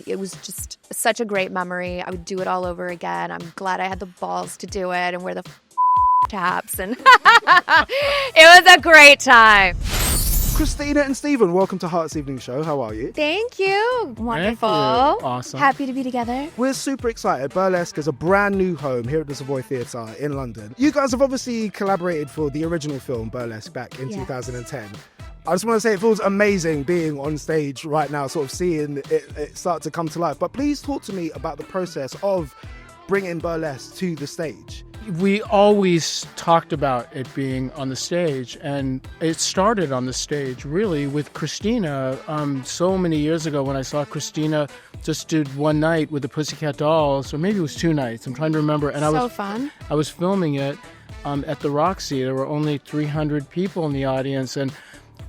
it was just such a great memory. I would do it all over again. I'm glad I had the balls to do it and wear the taps. And it was a great time. Christina and Stephen, welcome to Heart's Evening Show. How are you? Thank you. Wonderful. Thank you. Awesome. Happy to be together. We're super excited. Burlesque is a brand new home here at the Savoy Theatre in London. You guys have obviously collaborated for the original film Burlesque back in 2010. I just want to say it feels amazing being on stage right now, sort of seeing it start to come to life. But please talk to me about the process of bringing Burlesque to the stage. We always talked about it being on the stage, and it started on the stage really with Christina so many years ago when I saw Christina just did one night with the Pussycat Dolls, or maybe it was 2 nights. I'm trying to remember. And Fun. I was filming it at the Roxy. There were only 300 people in the audience, and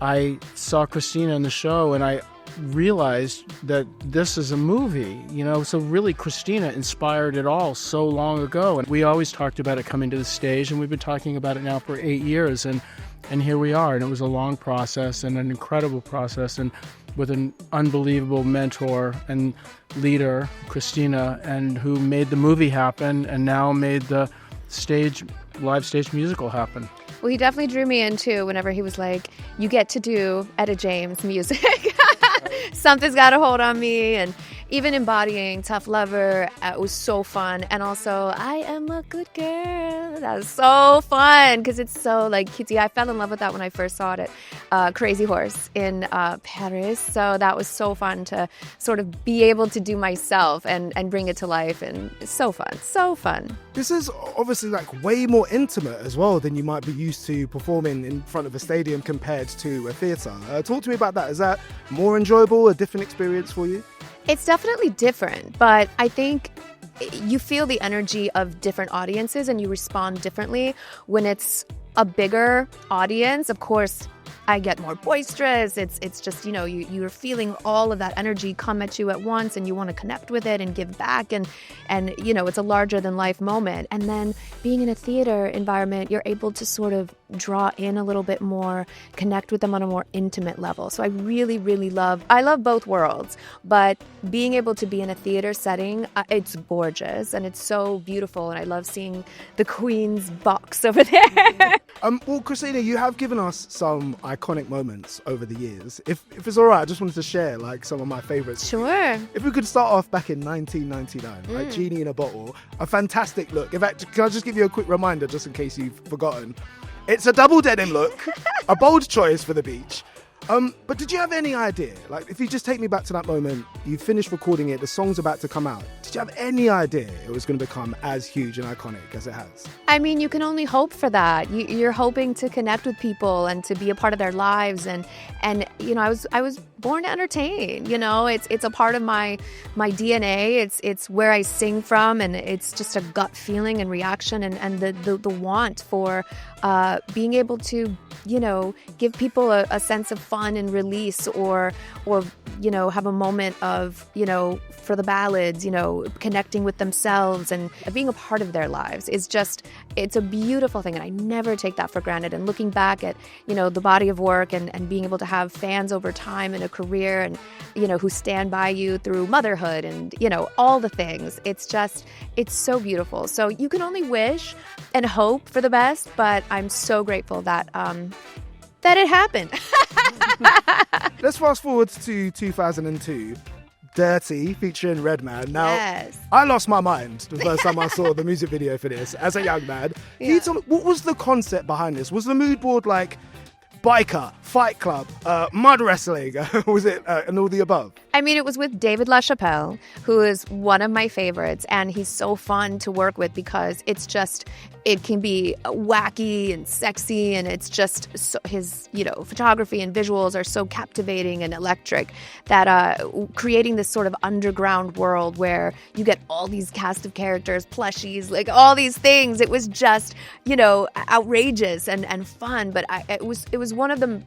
I saw Christina in the show, and I realized that this is a movie, so really Christina inspired it all so long ago, and we always talked about it coming to the stage, and we've been talking about it now for 8 years, and here we are. And it was a long process and an incredible process, and with an unbelievable mentor and leader, Christina, and who made the movie happen and now made the live stage musical happen. Well, he definitely drew me in too whenever he was like, you get to do Etta James music. Something's got a hold on me. And even embodying Tough Lover, it was so fun. And also, I am a good girl. That was so fun because it's so cutesy. I fell in love with that when I first saw it at Crazy Horse in Paris. So that was so fun to sort of be able to do myself and bring it to life. And it's so fun, so fun. This is obviously way more intimate as well than you might be used to performing in front of a stadium compared to a theatre. Talk to me about that. Is that more enjoyable, a different experience for you? It's definitely different, but I think you feel the energy of different audiences and you respond differently when it's a bigger audience. Of course, I get more boisterous. It's just, you're feeling all of that energy come at you at once, and you want to connect with it and give back. And it's a larger than life moment. And then being in a theater environment, you're able to sort of draw in a little bit more, connect with them on a more intimate level. So I really, really love both worlds, but being able to be in a theater setting, it's gorgeous and it's so beautiful. And I love seeing the Queen's box over there. Well, Christina, you have given us some iconic moments over the years. If it's all right, I just wanted to share some of my favorites. Sure. If we could start off back in 1999, Genie in a Bottle, a fantastic look. In fact, can I just give you a quick reminder just in case you've forgotten? It's a double denim look, a bold choice for the beach. But did you have any idea, if you just take me back to that moment, you finished recording it, the song's about to come out, did you have any idea it was going to become as huge and iconic as it has? I mean, you can only hope for that. You're hoping to connect with people and to be a part of their lives. And I was born to entertain. It's a part of my DNA. It's where I sing from, and it's just a gut feeling and reaction and the want for being able to, give people a sense of fun and release, or have a moment of, for the ballads, connecting with themselves and being a part of their lives is just, it's a beautiful thing. And I never take that for granted. And looking back at, the body of work and being able to have fans over time in a career and, who stand by you through motherhood and, all the things, it's so beautiful. So you can only wish and hope for the best, but I'm so grateful that it happened. Let's fast forward to 2002. Dirty, featuring Redman. Now, yes. I lost my mind the first time I saw the music video for this as a young man. Can you tell me, what was the concept behind this? Was the mood board biker, fight club, mud wrestling? Was it and all the above? I mean, it was with David LaChapelle, who is one of my favorites, and he's so fun to work with because it can be wacky and sexy, and it's just his, photography and visuals are so captivating and electric that creating this sort of underground world where you get all these cast of characters, plushies, all these things. It was just, outrageous and fun, but it was one of the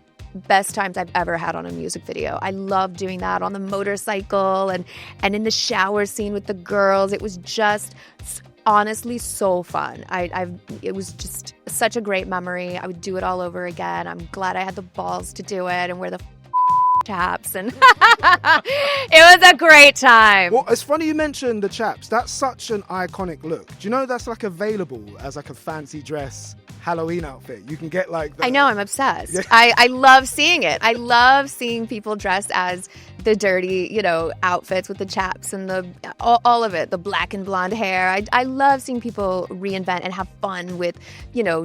best times I've ever had on a music video. I love doing that on the motorcycle and in the shower scene with the girls. It was just honestly so fun. It was just such a great memory. I would do it all over again. I'm glad I had the balls to do it and wear the chaps, and it was a great time. Well, it's funny you mentioned the chaps. That's such an iconic look. Do you know that's like available as like a fancy dress Halloween outfit? You can get like the... I know, I'm obsessed. Yeah. I love seeing it. I love seeing people dressed as the dirty, outfits with the chaps and the all of it, the black and blonde hair. I love seeing people reinvent and have fun with,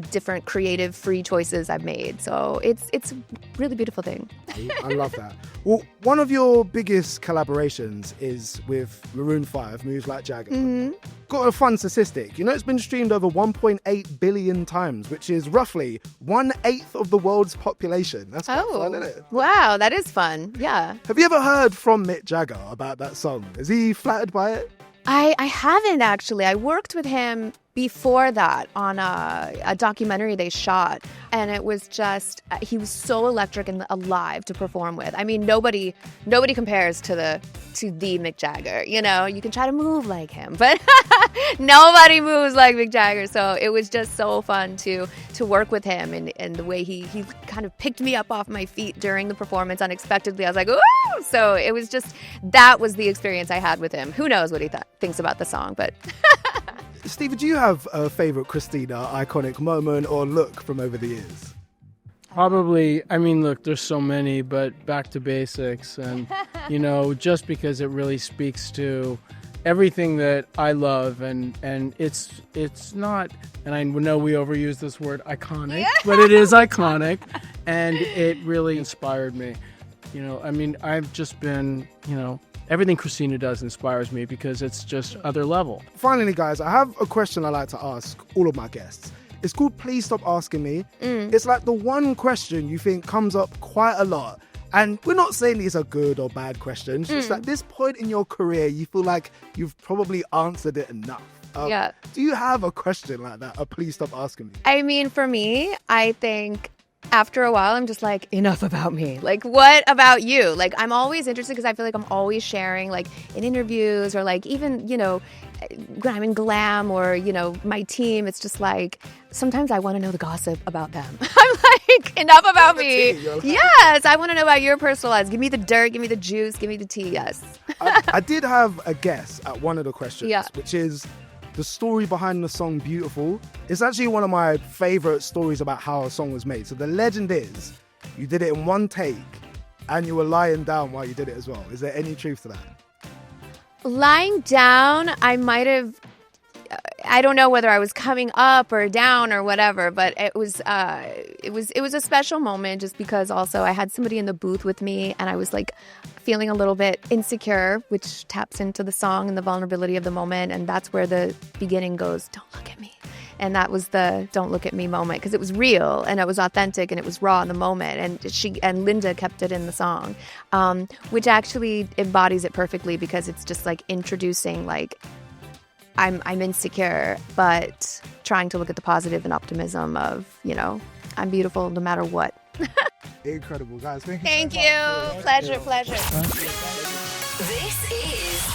different creative free choices I've made. So it's a really beautiful thing. I love that. Well, one of your biggest collaborations is with Maroon 5, Moves Like Jagger. Mm-hmm. Got a fun statistic. It's been streamed over 1.8 billion times, which is roughly 1/8 of the world's population. That's quite fun, isn't it? Wow, that is fun. Yeah. Have you ever heard from Mick Jagger about that song? Is he flattered by it? I haven't actually. I worked with him before that on a documentary they shot, and it was just he was so electric and alive to perform with. I mean, nobody compares to the Mick Jagger. You can try to move like him, but nobody moves like Mick Jagger. So it was just so fun to work with him, and the way he kind of picked me up off my feet during the performance unexpectedly. I was like, ooh! So it was just, that was the experience I had with him. Who knows what he thinks about the song, but... Steve, do you have a favourite Christina iconic moment or look from over the years? Probably, look, there's so many, but back to basics. And, just because it really speaks to everything that I love. And it's not, and I know we overuse this word iconic, but it is iconic. And it really inspired me. I've just been, everything Christina does inspires me because it's just other level. Finally, guys, I have a question I like to ask all of my guests. It's called Please Stop Asking Me. It's like the one question you think comes up quite a lot. And we're not saying these are good or bad questions. Just at this point in your career, you feel like you've probably answered it enough. Do you have a question like that? Please stop asking me. For me, I think... after a while, I'm just like, enough about me. Like, what about you? Like, I'm always interested because I feel like I'm always sharing, like, in interviews or, like, even, when I'm in glam or, my team, it's just like, sometimes I want to know the gossip about them. I'm like, enough about me. Yes, I want to know about your personal lives. Give me the dirt, give me the juice, give me the tea, yes. I did have a guess at one of the questions, which is... the story behind the song Beautiful is actually one of my favourite stories about how a song was made. So the legend is you did it in one take and you were lying down while you did it as well. Is there any truth to that? Lying down, I might have... I don't know whether I was coming up or down or whatever, but it was a special moment just because also I had somebody in the booth with me and I was like feeling a little bit insecure, which taps into the song and the vulnerability of the moment, and that's where the beginning goes, don't look at me. And that was the don't look at me moment because it was real and it was authentic and it was raw in the moment, and Linda kept it in the song, which actually embodies it perfectly because it's just like introducing like I'm insecure, but trying to look at the positive and optimism of, I'm beautiful no matter what. Incredible, guys. Thank you. Pleasure. This is